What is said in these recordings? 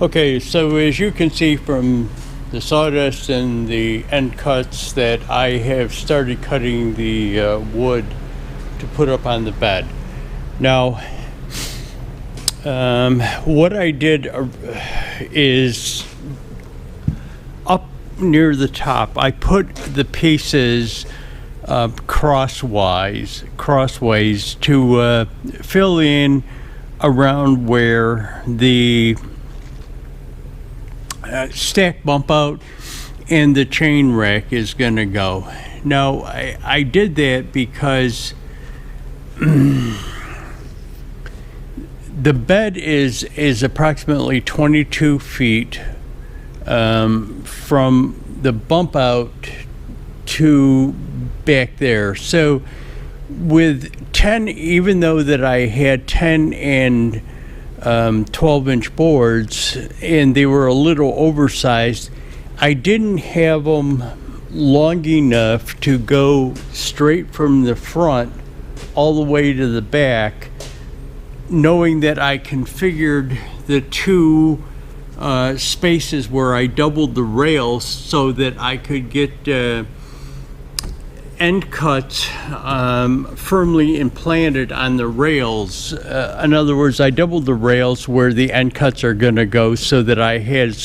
Okay, so as you can see from the sawdust and the end cuts that I have started cutting the wood to put up on the bed. Now, what I did is up near the top, I put the pieces crossways to fill in around where the stack bump out and the chain rack is going to go. Now, I did that because the bed is approximately 22 feet from the bump out to back there. So with 10, even though that I had 10 and 12-inch boards and they were a little oversized, I didn't have them long enough to go straight from the front all the way to the back, knowing that I configured the two spaces where I doubled the rails so that I could get end cuts firmly implanted on the rails. In other words, I doubled the rails where the end cuts are going to go so that I had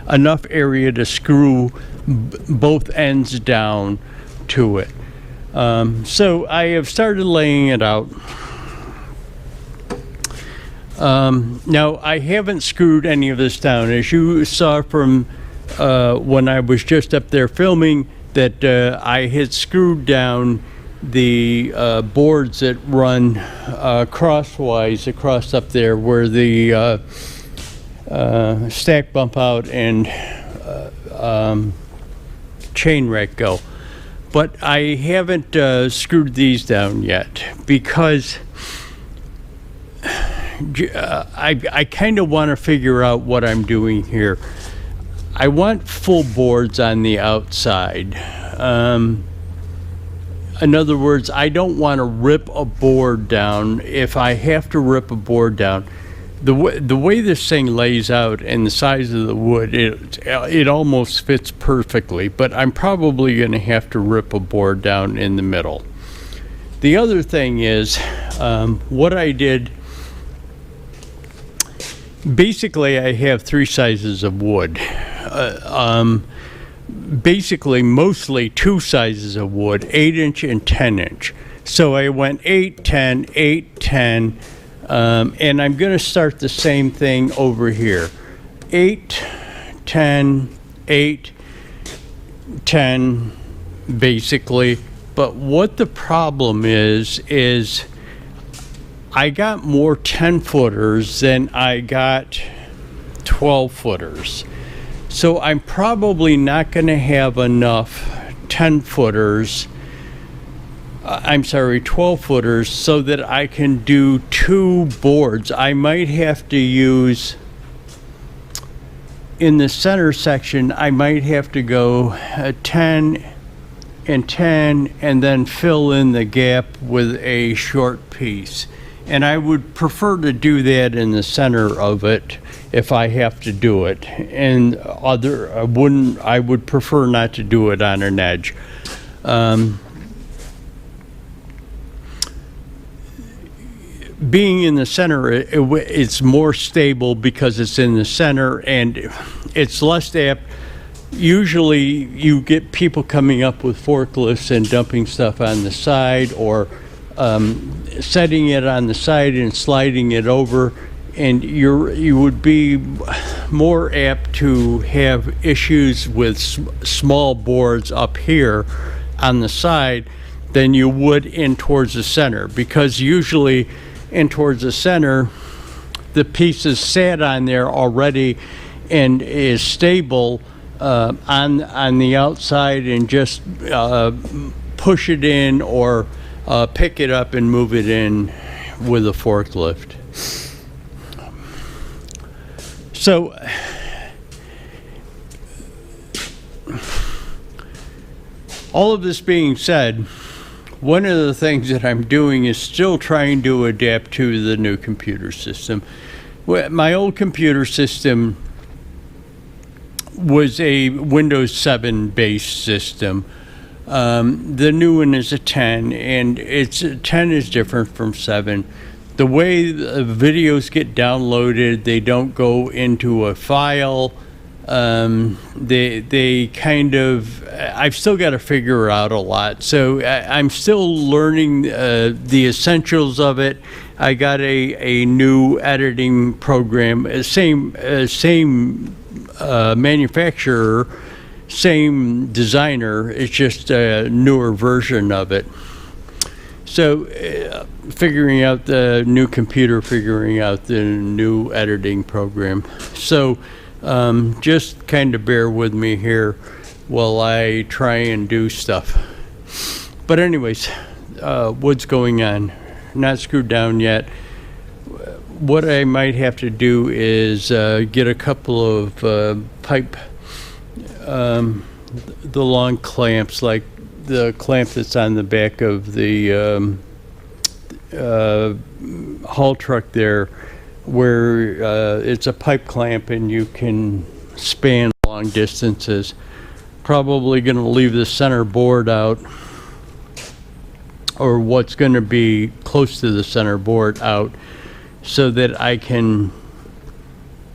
enough area to screw both ends down to it. So I have started laying it out. Now, I haven't screwed any of this down. As you saw from when I was just up there filming, that I had screwed down the boards that run crosswise across up there where the stack bump out and chain rack go. But I haven't screwed these down yet because I kind of want to figure out what I'm doing here. I want full boards on the outside. In other words, I don't want to rip a board down. If I have to rip a board down, the way this thing lays out and the size of the wood, it almost fits perfectly, but I'm probably going to have to rip a board down in the middle. The other thing is, what I did, basically I have three sizes of wood. Basically mostly two sizes of wood, 8-inch and 10-inch. So I went 8, 10, 8, 10, and I'm going to start the same thing over here. 8, 10, 8, 10, basically. But what the problem is I got more 10-footers than I got 12-footers. So I'm probably not going to have enough 10-footers, 12-footers, so that I can do two boards. I might have to use, in the center section, I might have to go 10 and 10 and then fill in the gap with a short piece. And I would prefer to do that in the center of it if I have to do it. And I would prefer not to do it on an edge. Being in the center, it's more stable because it's in the center and it's less apt. Usually you get people coming up with forklifts and dumping stuff on the side, or setting it on the side and sliding it over, and you would be more apt to have issues with small boards up here on the side than you would in towards the center, because usually in towards the center the piece is sat on there already and is stable on the outside, and just push it in or pick it up and move it in with a forklift. So all of this being said, one of the things that I'm doing is still trying to adapt to the new computer system. Well, my old computer system was a Windows 7 based system. The new one is a 10, and 10 is different from 7. The way the videos get downloaded, they don't go into a file. They kind of, I've still got to figure out a lot. So I'm still learning the essentials of it. I got a new editing program, same manufacturer, same designer. It's just a newer version of it. So figuring out the new computer, figuring out the new editing program. So just kind of bear with me here while I try and do stuff. But anyways, what's going on? Not screwed down yet. What I might have to do is get a couple of pipe, the long clamps, like the clamp that's on the back of the haul truck there, where it's a pipe clamp and you can span long distances. Probably going to leave the center board out, or what's going to be close to the center board out, so that I can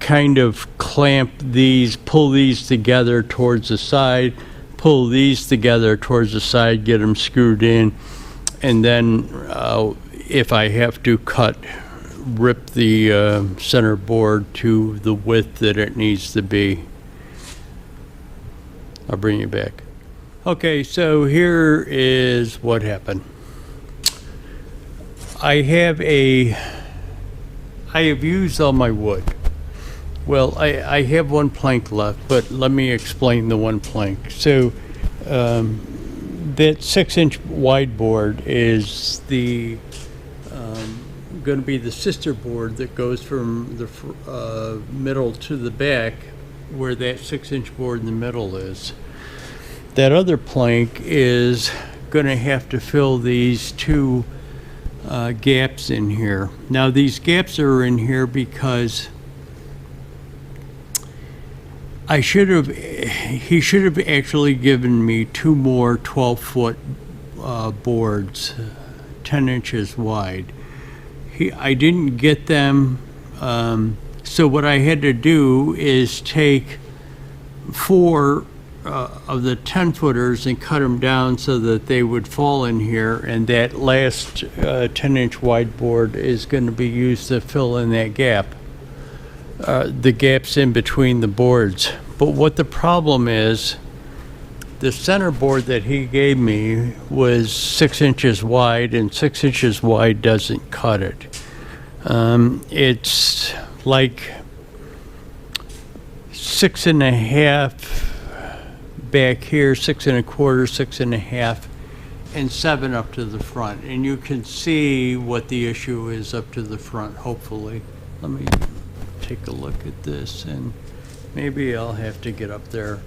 kind of clamp these, pull these together towards the side, pull these together towards the side, get them screwed in, and then if I have to cut, rip the center board to the width that it needs to be. I'll bring you back. Okay, so here is what happened. I have used all my wood. Well, I have one plank left, but let me explain the one plank. So that 6-inch wide board is the going to be the sister board that goes from the middle to the back, where that 6-inch board in the middle is. That other plank is going to have to fill these two gaps in here. Now these gaps are in here because he should have actually given me two more 12-foot boards, 10 inches wide. I didn't get them, so what I had to do is take 4 of the 10-footers and cut them down so that they would fall in here, and that last 10-inch wide board is going to be used to fill in that gap, the gaps in between the boards. But what the problem is, the center board that he gave me was 6 inches wide, and 6 inches wide doesn't cut it. It's like 6.5 back here, 6 1/4, 6 1/2, and 7 up to the front. And you can see what the issue is up to the front, hopefully. Let me take a look at this, and maybe I'll have to get up there.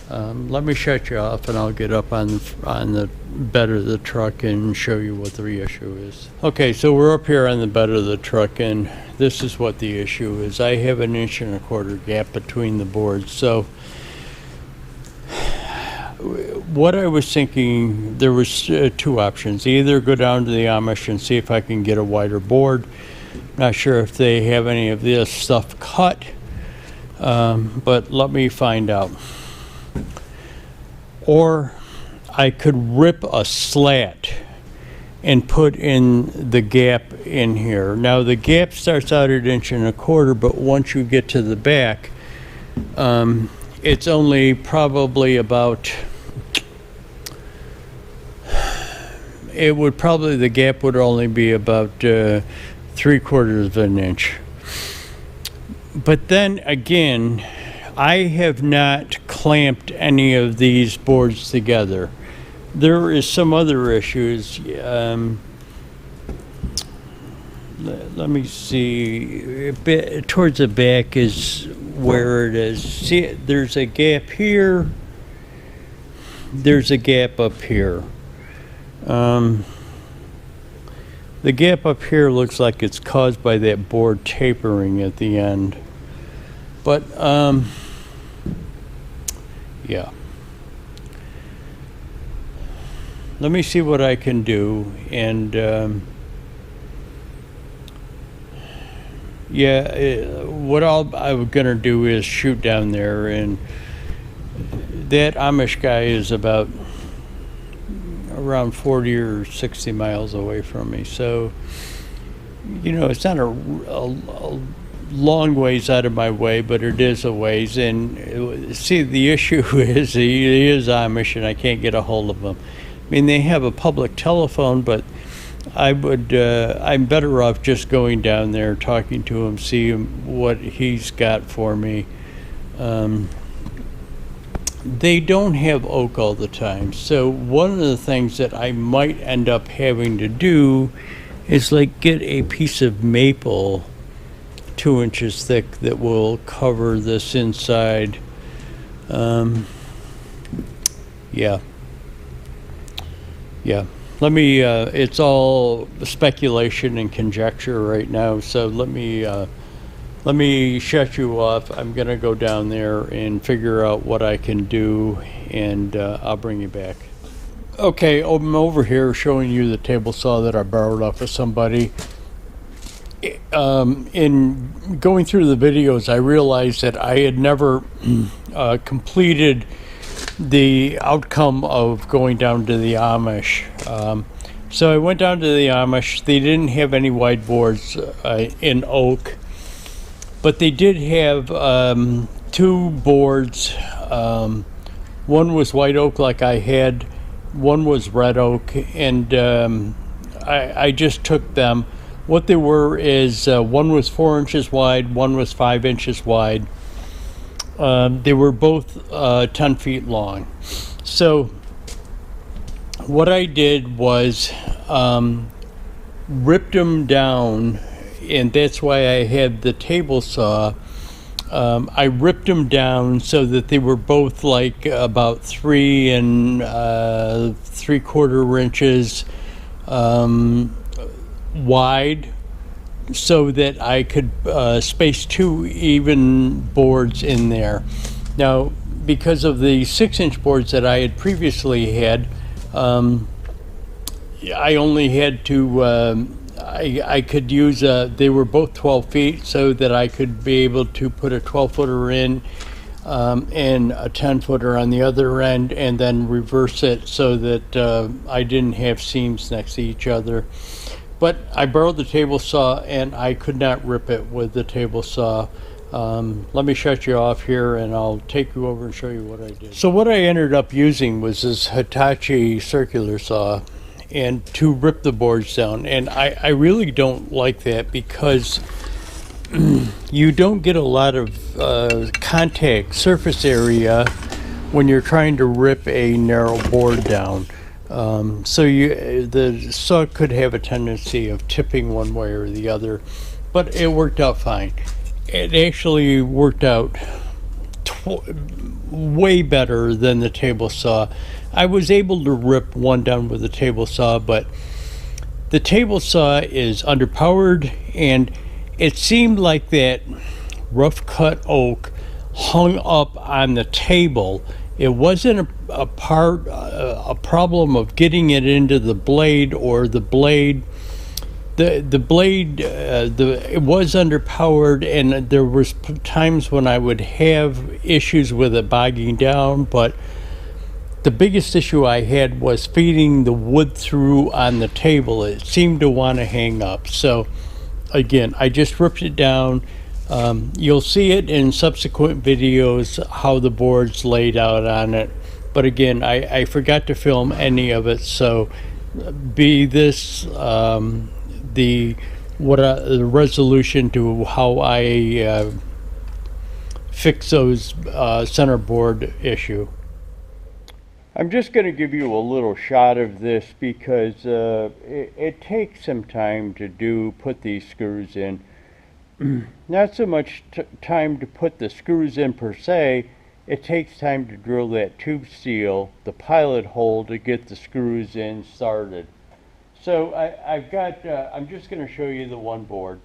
Let me shut you off, and I'll get up on the bed of the truck and show you what the issue is. Okay, so we're up here on the bed of the truck, and this is what the issue is. I have an 1 1/4 gap between the boards. So what I was thinking, there was 2 options. Either go down to the Amish and see if I can get a wider board. Not sure if they have any of this stuff cut, but let me find out. Or I could rip a slat and put in the gap in here. Now the gap starts out at 1 1/4, but once you get to the back, it's only probably about, the gap would only be about 3/4 of an inch. But then again, I have not clamped any of these boards together. There is some other issues. Let me see. Towards the back is where it is. See, there's a gap here. There's a gap up here. The gap up here looks like it's caused by that board tapering at the end. But, yeah. Let me see what I can do, and what I'm gonna do is shoot down there, and that Amish guy is about around 40 or 60 miles away from me, so you know, it's not a long ways out of my way, but it is a ways. And see, the issue is he is Amish, and I can't get a hold of him. I mean, they have a public telephone, but I'm better off just going down there, talking to him, see what he's got for me. They don't have oak all the time, so one of the things that I might end up having to do is like get a piece of maple 2 inches thick that will cover this inside. Yeah. Let me, it's all speculation and conjecture right now, so let me shut you off. I'm gonna go down there and figure out what I can do, and I'll bring you back. Okay, I'm over here showing you the table saw that I borrowed off of somebody. In going through the videos, I realized that I had never completed the outcome of going down to the Amish. So I went down to the Amish. They didn't have any whiteboards in oak, but they did have 2 boards. One was white oak like I had, one was red oak, and I just took them. What they were is one was 4 inches wide, one was 5 inches wide. They were both 10 feet long. So what I did was ripped them down, and that's why I had the table saw. I ripped them down so that they were both like about 3 3/4 inches wide, so that I could space 2 even boards in there. Now, because of the 6-inch boards that I had previously had, I only had to, I could use, they were both 12 feet, so that I could be able to put a 12-footer in and a 10-footer on the other end, and then reverse it so that I didn't have seams next to each other. But I borrowed the table saw, and I could not rip it with the table saw. Let me shut you off here, and I'll take you over and show you what I did. So what I ended up using was this Hitachi circular saw, and to rip the boards down. And I really don't like that, because you don't get a lot of contact surface area when you're trying to rip a narrow board down. So the saw could have a tendency of tipping one way or the other, but it worked out fine. It actually worked out way better than the table saw. I was able to rip one down with the table saw, but the table saw is underpowered, and it seemed like that rough cut oak hung up on the table. It wasn't a problem of getting it into the blade, or the blade. The blade, it was underpowered, and there was times when I would have issues with it bogging down. But the biggest issue I had was feeding the wood through on the table. It seemed to want to hang up. So again, I just ripped it down. You'll see it in subsequent videos how the board's laid out on it, but again, I forgot to film any of it, so be this the resolution to how I fix those center board issue. I'm just going to give you a little shot of this because it takes some time to put these screws in. Not so much time to put the screws in per se, it takes time to drill that tube seal, the pilot hole, to get the screws in started. So I've got, I'm just going to show you the one board.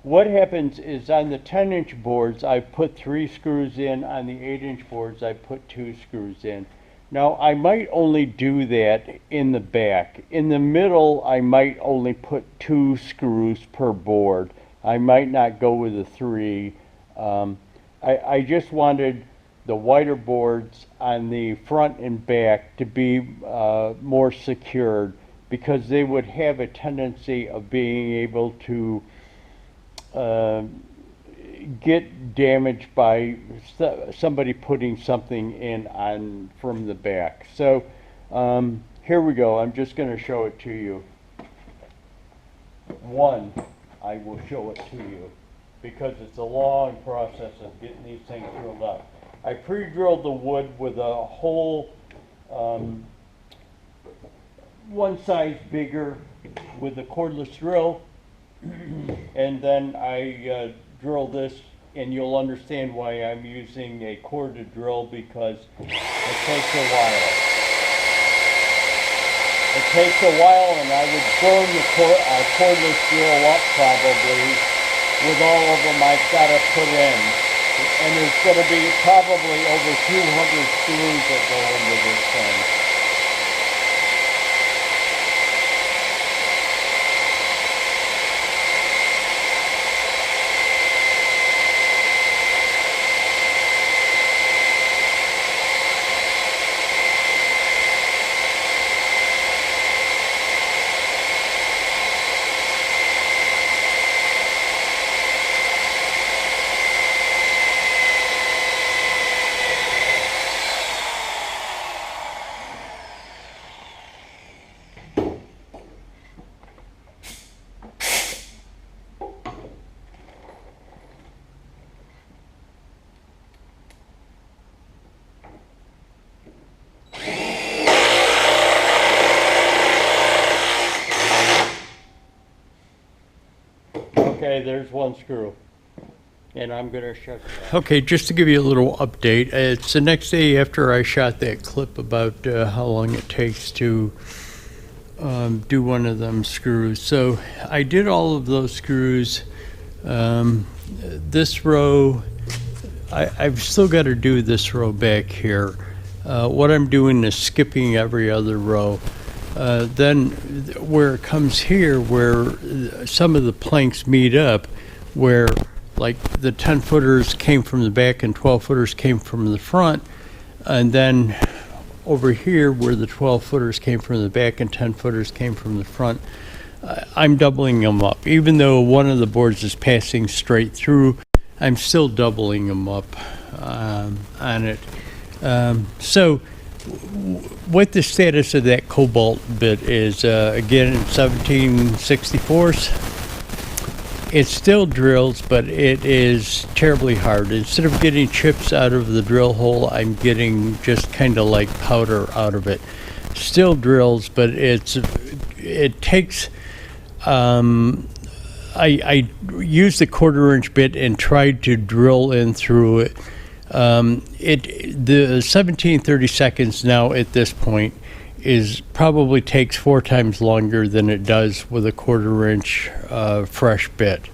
What happens is on the 10-inch boards, I put 3 screws in. On the 8-inch boards, I put 2 screws in. Now, I might only do that in the back. In the middle, I might only put 2 screws per board. I might not go with the 3. I just wanted the wider boards on the front and back to be more secured, because they would have a tendency of being able to get damaged by somebody putting something in on from the back. So here we go. I'm just going to show it to you. One, I will show it to you because it's a long process of getting these things drilled up. I pre-drilled the wood with a hole one size bigger with a cordless drill, and then I drill this, and you'll understand why I'm using a corded drill, because it takes a while. It takes a while, and I would burn the cordless drill up probably with all of them I've got to put in. And there's going to be probably over 200 screws that go into this thing. Okay, there's one screw, and I'm going to shut it off. Okay, just to give you a little update, it's the next day after I shot that clip about how long it takes to do one of them screws. So I did all of those screws. This row, I've still got to do this row back here. What I'm doing is skipping every other row. Then where it comes here, where some of the planks meet up, where like the 10-footers came from the back and 12-footers came from the front, and then over here where the 12-footers came from the back and 10-footers came from the front, I'm doubling them up. Even though one of the boards is passing straight through, I'm still doubling them up on it. So what the status of that Cobalt bit is, again, 17/64. It still drills, but it is terribly hard. Instead of getting chips out of the drill hole, I'm getting just kind of like powder out of it. Still drills, but it takes. I used the 1/4-inch bit and tried to drill in through it. The 17/32 now at this point probably takes 4 times longer than it does with a 1/4-inch fresh bit.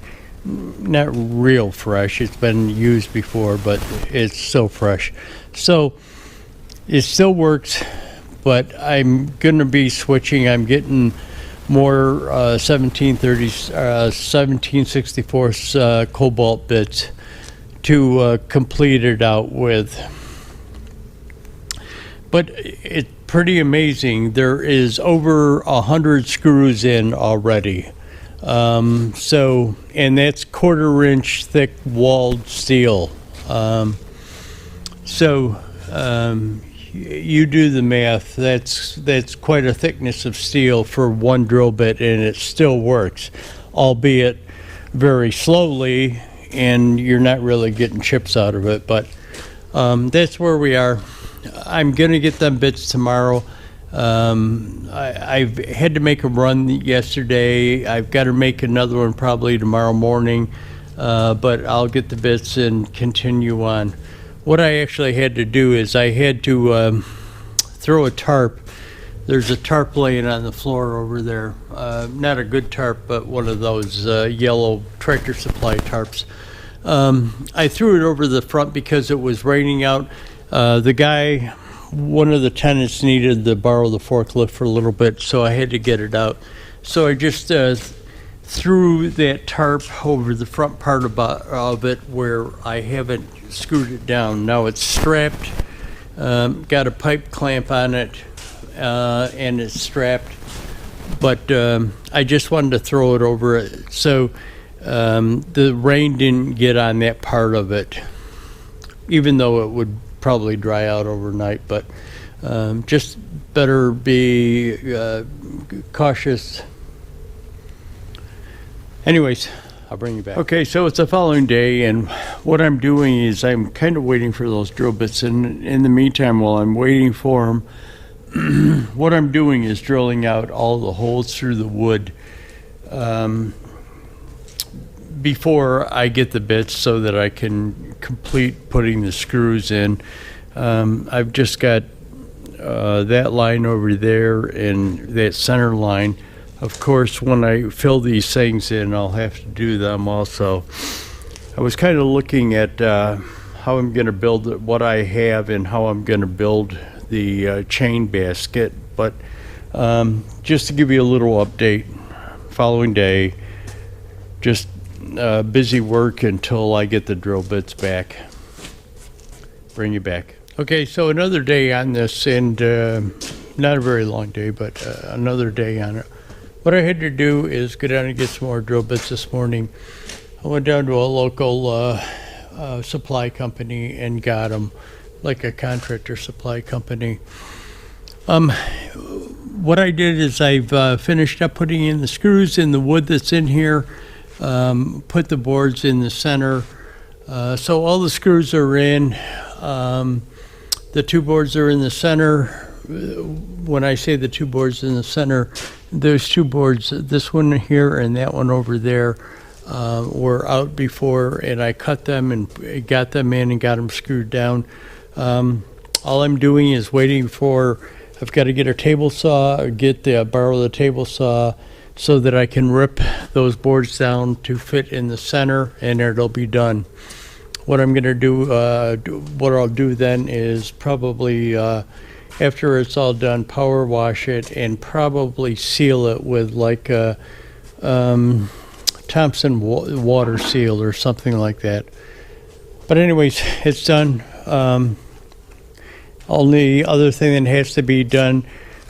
Not real fresh, it's been used before, but it's still fresh. So it still works, but I'm going to be switching. I'm getting more 17/64 Cobalt bits to complete it out with. But it's pretty amazing. There is over 100 screws in already. So, and that's 1/4-inch thick walled steel. You do the math. That's quite a thickness of steel for one drill bit, and it still works, albeit very slowly, and you're not really getting chips out of it. But that's where we are. I'm going to get them bits tomorrow. I've had to make a run yesterday. I've got to make another one probably tomorrow morning, but I'll get the bits and continue on. What I actually had to do is I had to throw a tarp. There's a tarp laying on the floor over there. Not a good tarp, but one of those yellow Tractor Supply tarps. I threw it over the front because it was raining out. The guy, one of the tenants, needed to borrow the forklift for a little bit, so I had to get it out. So I just threw that tarp over the front part of it where I haven't screwed it down. Now it's strapped, got a pipe clamp on it, and it's strapped. But I just wanted to throw it over it. So the rain didn't get on that part of it, even though it would probably dry out overnight. But just better be cautious. Anyways, I'll bring you back. Okay, so it's the following day, and what I'm doing is I'm kind of waiting for those drill bits. And in the meantime, while I'm waiting for them, what I'm doing is drilling out all the holes through the wood before I get the bits so that I can complete putting the screws in. I've just got that line over there and that center line. Of course, when I fill these things in, I'll have to do them also. I was kind of looking at how I'm going to build what I have and how I'm going to build the chain basket. But just to give you a little update, following day, just busy work until I get the drill bits back. Bring you back. Okay, so another day on this, and not a very long day, but another day on it. What I had to do is go down and get some more drill bits this morning. I went down to a local supply company and got them, like a contractor supply company. What I did is I've finished up putting in the screws in the wood that's in here, put the boards in the center. So all the screws are in. The two boards are in the center. When I say the two boards in the center, those two boards, this one here and that one over there, were out before, and I cut them and got them in and got them screwed down. All I'm doing is waiting for, I've got to get a table saw, or borrow the table saw so that I can rip those boards down to fit in the center, and it'll be done. What I'm going to do, what I'll do then is probably, after it's all done, power wash it and probably seal it with like a Thompson water seal or something like that. But anyways, it's done. Only other thing that has to be done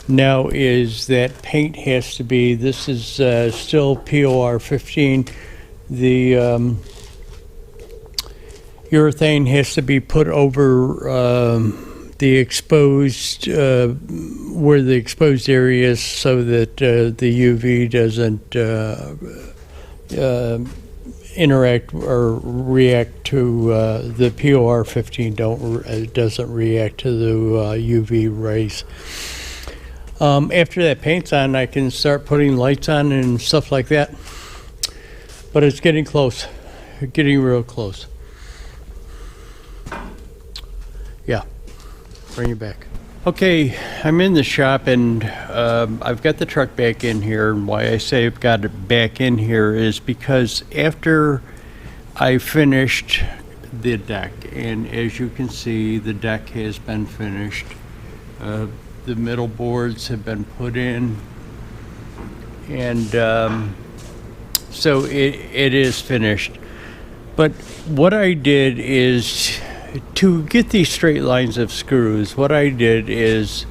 now is that paint has to be, this is still POR 15. The urethane has to be put over the exposed, where the exposed area is, so that the UV doesn't interact or react to the POR 15 doesn't react to the UV rays. After that paint's on, I can start putting lights on and stuff like that. But it's getting close, getting real close. Yeah, bring it back. Okay, I'm in the shop, and I've got the truck back in here. And why I say I've got it back in here is because after I finished the deck, and as you can see, the deck has been finished. The middle boards have been put in, and so it is finished. But what I did is, to get these straight lines of screws, what I did is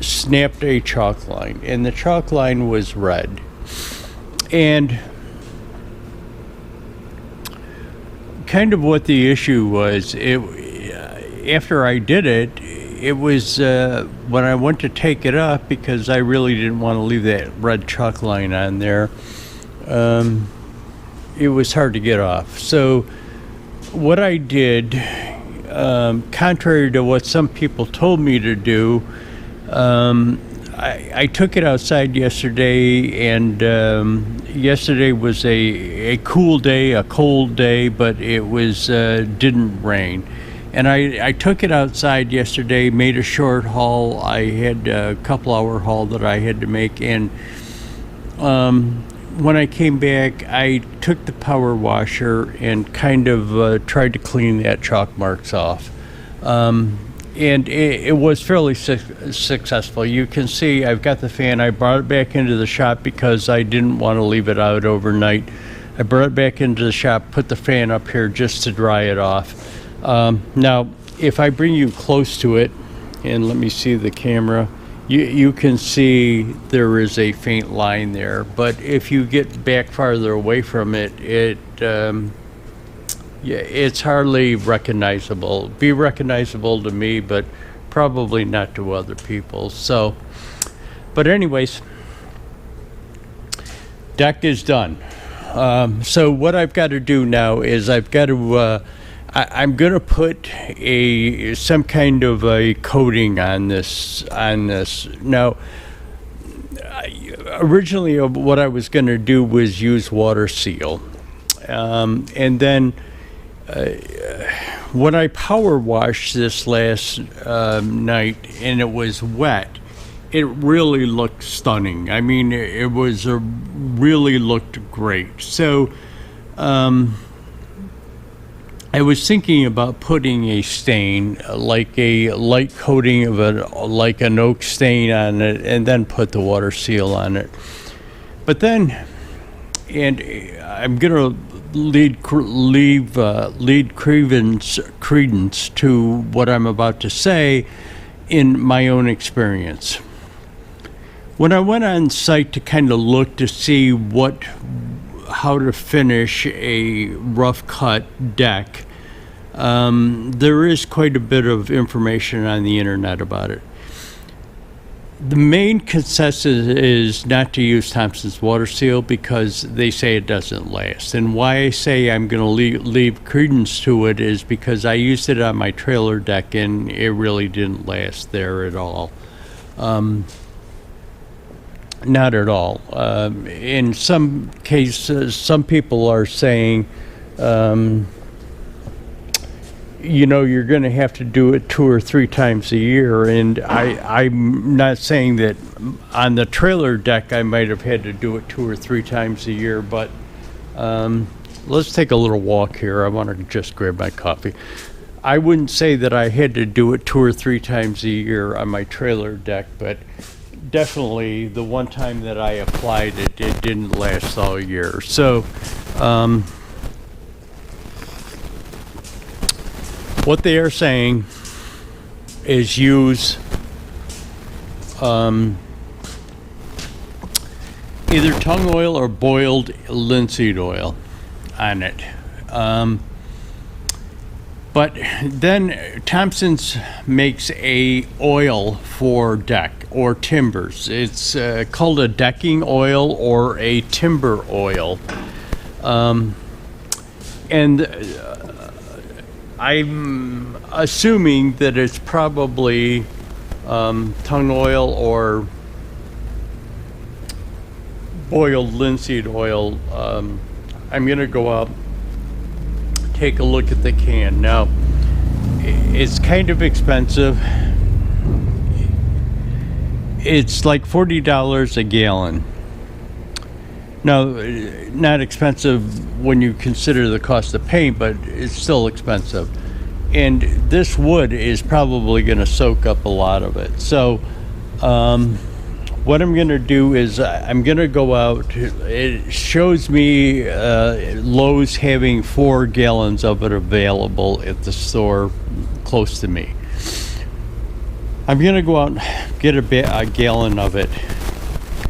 snapped a chalk line, and the chalk line was red. And kind of what the issue was, after I did it, it was when I went to take it up, because I really didn't want to leave that red chalk line on there, it was hard to get off. So what I did, contrary to what some people told me to do, I took it outside yesterday, and yesterday was a cool day, a cold day, but it was didn't rain. And I took it outside yesterday, made a short haul. I had a couple hour haul that I had to make. And when I came back, I took the power washer and kind of tried to clean that chalk marks off. And it was fairly successful. You can see I've got the fan. I brought it back into the shop because I didn't want to leave it out overnight. I brought it back into the shop, put the fan up here just to dry it off. Now, if I bring you close to it, and let me see the camera, you can see there is a faint line there. But if you get back farther away from it, it's hardly recognizable. Be recognizable to me, but probably not to other people. So, but anyways, deck is done. So what I've got to do now is I've got to I'm going to put some kind of a coating on this. Now, originally what I was going to do was use water seal, and then when I power washed this last night and it was wet, it really looked stunning. I mean, it was really looked great. So I was thinking about putting a stain, like a light coating of like an oak stain on it, and then put the water seal on it. But then, and I'm gonna lead credence to what I'm about to say in my own experience. When I went on site to kind of look to see how to finish a rough cut deck, there is quite a bit of information on the internet about it. The main consensus is not to use Thompson's water seal because they say it doesn't last. And why I say I'm going to leave credence to it is because I used it on my trailer deck and it really didn't last there at all. Not at all. In some cases, some people are saying, you're going to have to do it 2 or 3 times a year. And I'm not saying that on the trailer deck I might have had to do it 2 or 3 times a year, but let's take a little walk here. I want to just grab my coffee. I wouldn't say that I had to do it 2 or 3 times a year on my trailer deck, but definitely the one time that I applied it, it didn't last all year. So what they are saying is use either tung oil or boiled linseed oil on it. But then Thompson's makes a oil for deck or timbers. It's called a decking oil or a timber oil. And I'm assuming that it's probably tung oil or boiled linseed oil. I'm going to go out, take a look at the can. Now, it's kind of expensive. It's like $40 a gallon. Now, not expensive when you consider the cost of paint, but it's still expensive. And this wood is probably going to soak up a lot of it. So, what I'm going to do is I'm going to go out. It shows me Lowe's having 4 gallons of it available at the store close to me. I'm going to go out and get a gallon of it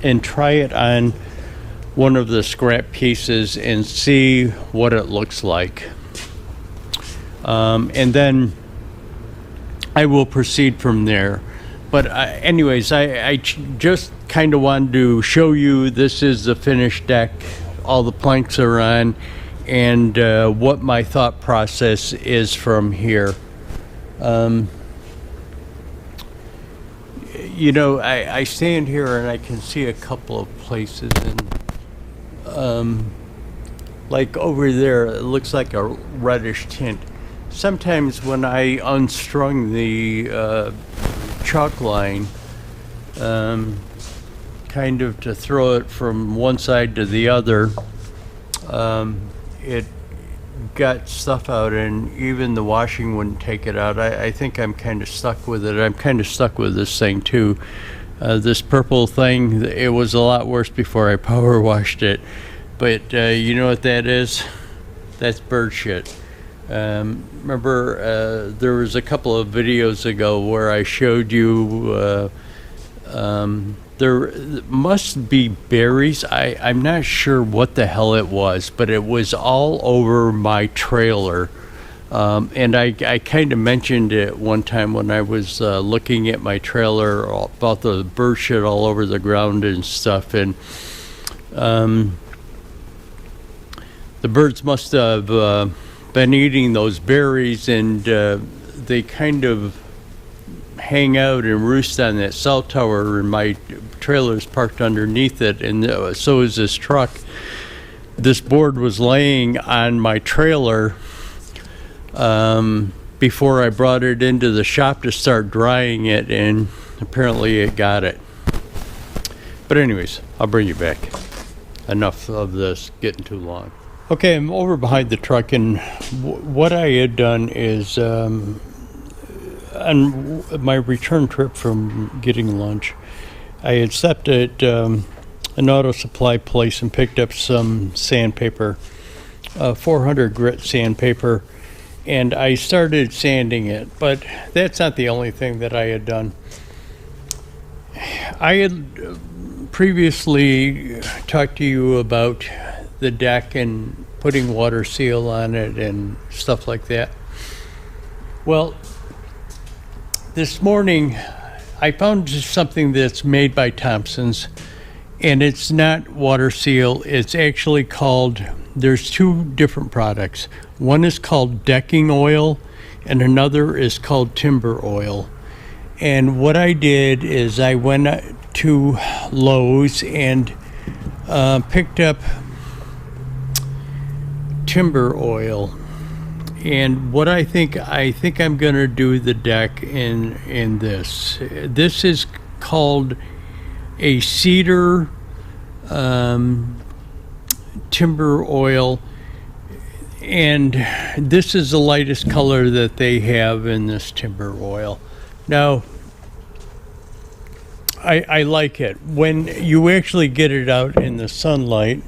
and try it on one of the scrap pieces and see what it looks like. And then I will proceed from there. But anyways, I just kind of wanted to show you this is the finished deck. All the planks are on, and what my thought process is from here. I stand here and I can see a couple of places, and like over there, it looks like a reddish tint. sometimes when I unstrung the chalk line, kind of to throw it from one side to the other, it got stuff out, and even the washing wouldn't take it out. I think I'm kind of stuck with it. I'm kind of stuck with this thing too. This purple thing, it was a lot worse before I power washed it. But you know what that is? That's bird shit. Remember, there was a couple of videos ago where I showed you there must be berries. I'm not sure what the hell it was, but it was all over my trailer. And I kind of mentioned it one time when I was looking at my trailer about the bird shit all over the ground and stuff. And the birds must have been eating those berries, and they kind of hang out and roost on that cell tower, and my trailer's parked underneath it, and so is this truck. This board was laying on my trailer before I brought it into the shop to start drying it, and apparently it got it. But anyways, I'll bring you back. Enough of this getting too long. Okay, I'm over behind the truck, and what I had done is on my return trip from getting lunch, I had stopped at an auto supply place and picked up some sandpaper, 400 grit sandpaper, and I started sanding it. But that's not the only thing that I had done. I had previously talked to you about the deck and putting water seal on it and stuff like that. Well, this morning I found something that's made by Thompson's, and it's not water seal. It's actually called, there's two different products. One is called decking oil and another is called timber oil. And what I did is I went to Lowe's and picked up timber oil. And what I think I'm gonna do the deck in this. This is called a cedar timber oil, and this is the lightest color that they have in this timber oil. Now, I like it. When you actually get it out in the sunlight,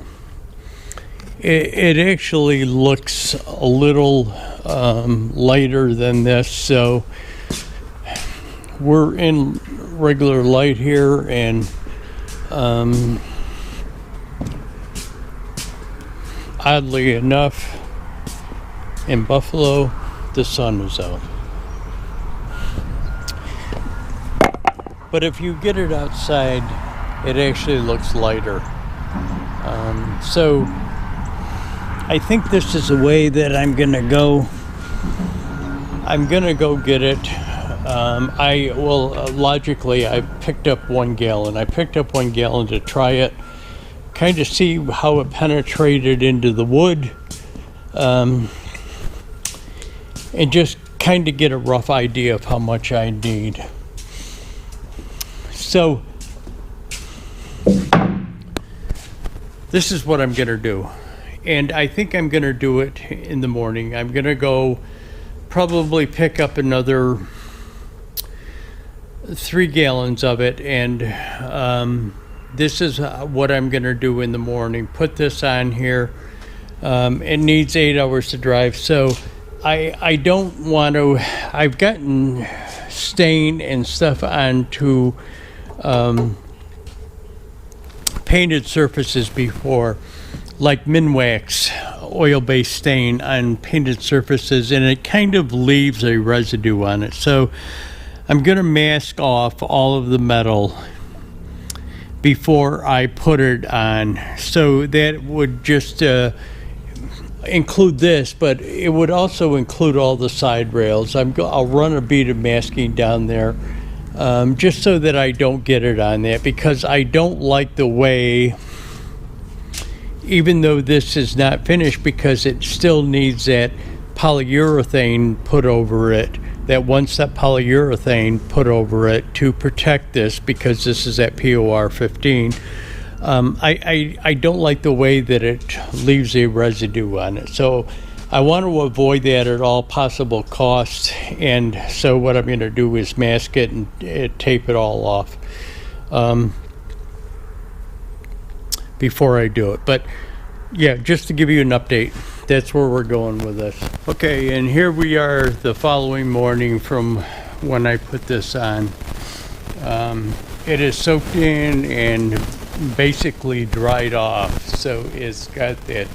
it actually looks a little lighter than this. So we're in regular light here, and oddly enough, in Buffalo, the sun is out. But if you get it outside, it actually looks lighter. So I think this is a way that I'm gonna go get it. Logically, I picked up 1 gallon. I picked up 1 gallon to try it, kind of see how it penetrated into the wood, and just kind of get a rough idea of how much I need. So this is what I'm gonna do. And I think I'm gonna do it in the morning. I'm gonna go probably pick up another 3 gallons of it, and this is what I'm gonna do in the morning. Put this on here. It needs 8 hours to drive, so I don't want to. I've gotten stain and stuff onto painted surfaces before, like Minwax oil-based stain on painted surfaces, and it kind of leaves a residue on it. So I'm going to mask off all of the metal before I put it on. So that would just include this, but it would also include all the side rails. I'll run a bead of masking down there, just so that I don't get it on that, because I don't like the way, even though this is not finished, because it still needs that polyurethane put over it, that one-step polyurethane put over it to protect this, because this is at POR 15. I don't like the way that it leaves a residue on it. So I want to avoid that at all possible costs. And so what I'm going to do is mask it and tape it all off before I do it. But yeah, just to give you an update, that's where we're going with this. Okay, and here we are the following morning from when I put this on. It is soaked in and basically dried off, so it's got that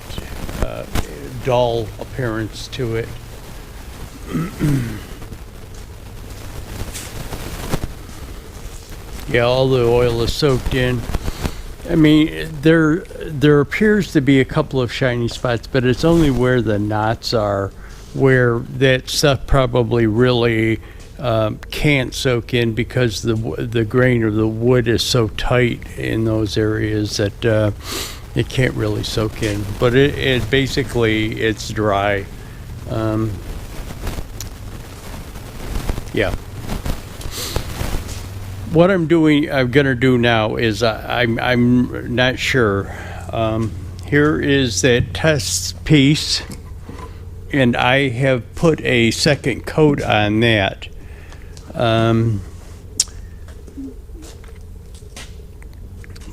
dull appearance to it. Yeah, all the oil is soaked in. I mean, there appears to be a couple of shiny spots, but it's only where the knots are, where that stuff probably really can't soak in, because the grain of the wood is so tight in those areas that it can't really soak in. But it basically, it's dry. Yeah. What I'm gonna do now is I'm not sure. Here is that test piece, and I have put a second coat on that.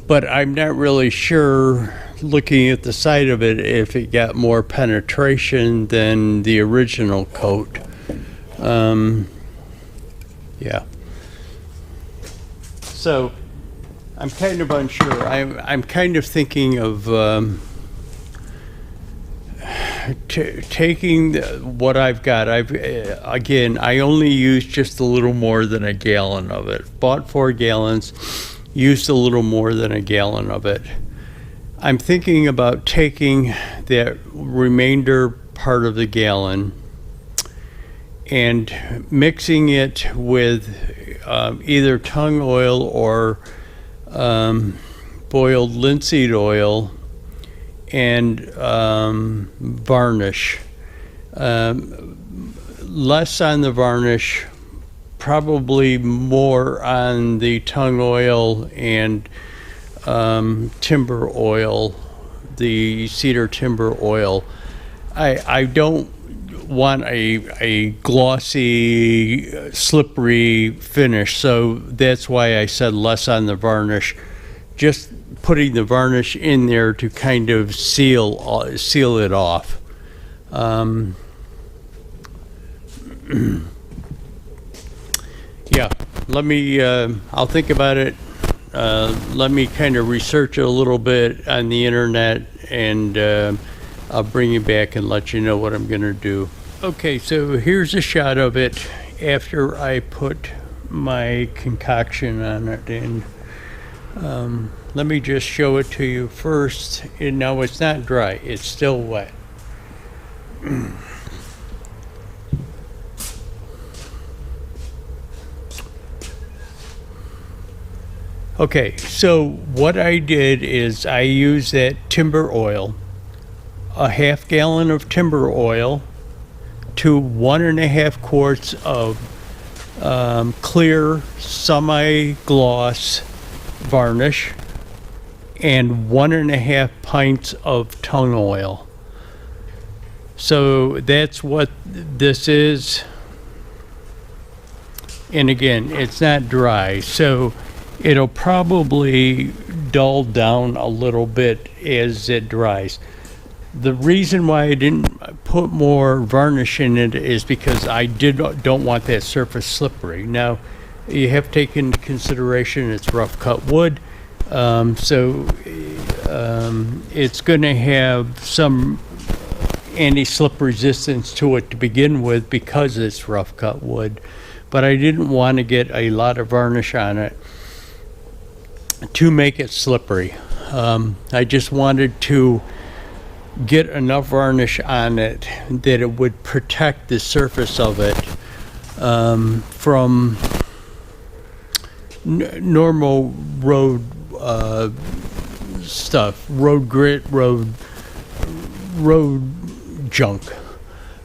But I'm not really sure, looking at the side of it, if it got more penetration than the original coat. Yeah. So I'm kind of unsure. I'm kind of thinking of taking what I've got. Again, I only used just a little more than a gallon of it. Bought 4 gallons, used a little more than a gallon of it. I'm thinking about taking that remainder part of the gallon and mixing it with either tung oil or boiled linseed oil and varnish. Less on the varnish, probably more on the tung oil and timber oil, the cedar timber oil. I don't want a glossy, slippery finish, so that's why I said less on the varnish. Just putting the varnish in there to kind of seal it off. Yeah, let me, I'll think about it. Let me kind of research it a little bit on the internet, and I'll bring you back and let you know what I'm gonna do. Okay, so here's a shot of it after I put my concoction on it, and let me just show it to you first. And now it's not dry, it's still wet. Okay, so what I did is I used that timber oil, a half gallon of timber oil to 1.5 quarts of clear semi-gloss varnish, and 1.5 pints of tung oil. So that's what this is. And again, it's not dry, so it'll probably dull down a little bit as it dries. The reason why I didn't put more varnish in it is because I don't want that surface slippery. Now, you have to take into consideration it's rough cut wood, so it's going to have some anti-slip resistance to it to begin with because it's rough cut wood. But I didn't want to get a lot of varnish on it to make it slippery. I just wanted to get enough varnish on it that it would protect the surface of it from normal road stuff, road grit, road junk.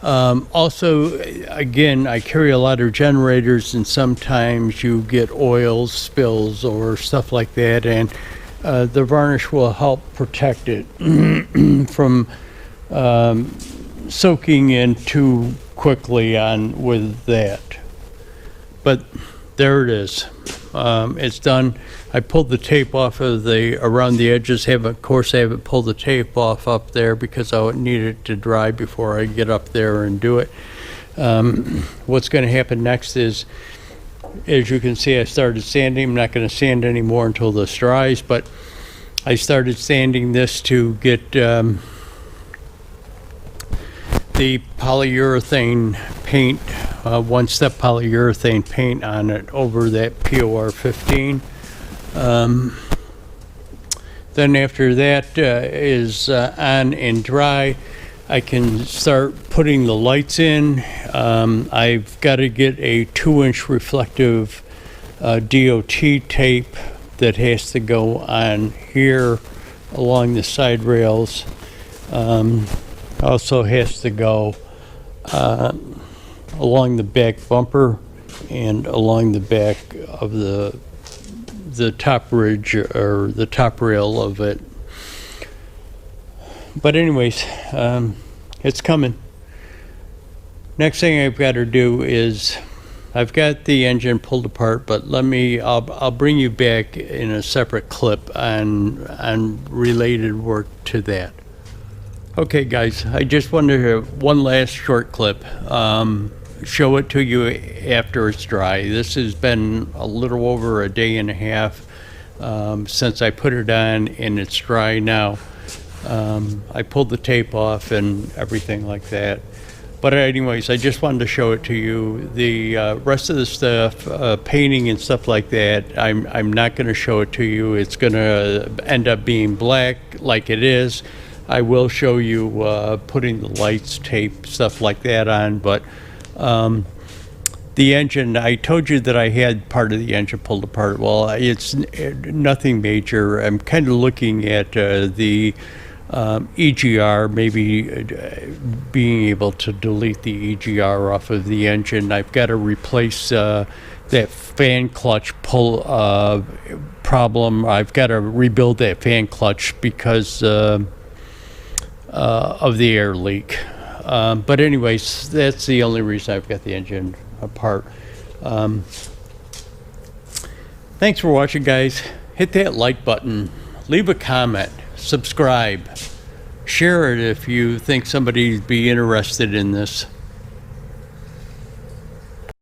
Also, again, I carry a lot of generators, and sometimes you get oil spills or stuff like that, and the varnish will help protect it from soaking in too quickly on with that. But there it is. It's done. I pulled the tape off of around the edges. Of course, I haven't pulled the tape off up there because I would need it to dry before I get up there and do it. What's going to happen next is, as you can see, I started sanding. I'm not going to sand anymore until this dries, but I started sanding this to get the polyurethane paint, one-step polyurethane paint on it over that POR 15. Then after that is on and dry, I can start putting the lights in. I've got to get a 2-inch reflective DOT tape that has to go on here along the side rails. Also has to go along the back bumper and along the back of the top ridge or the top rail of it. But anyways, it's coming. Next thing I've got to do is, I've got the engine pulled apart, but I'll bring you back in a separate clip on related work to that. Okay guys, I just wanted to have one last short clip. Show it to you after it's dry. This has been a little over a day and a half since I put it on, and it's dry now. I pulled the tape off and everything like that. But anyways, I just wanted to show it to you. The rest of the stuff, painting and stuff like that, I'm not going to show it to you. It's going to end up being black like it is. I will show you putting the lights, tape, stuff like that on, but the engine, I told you that I had part of the engine pulled apart. Well, it's nothing major. I'm kind of looking at the EGR, maybe being able to delete the EGR off of the engine. I've got to replace that fan clutch pull problem. I've got to rebuild that fan clutch because of the air leak. But anyways, that's the only reason I've got the engine apart. Thanks for watching, guys. Hit that like button, leave a comment, subscribe, share it if you think somebody'd be interested in this.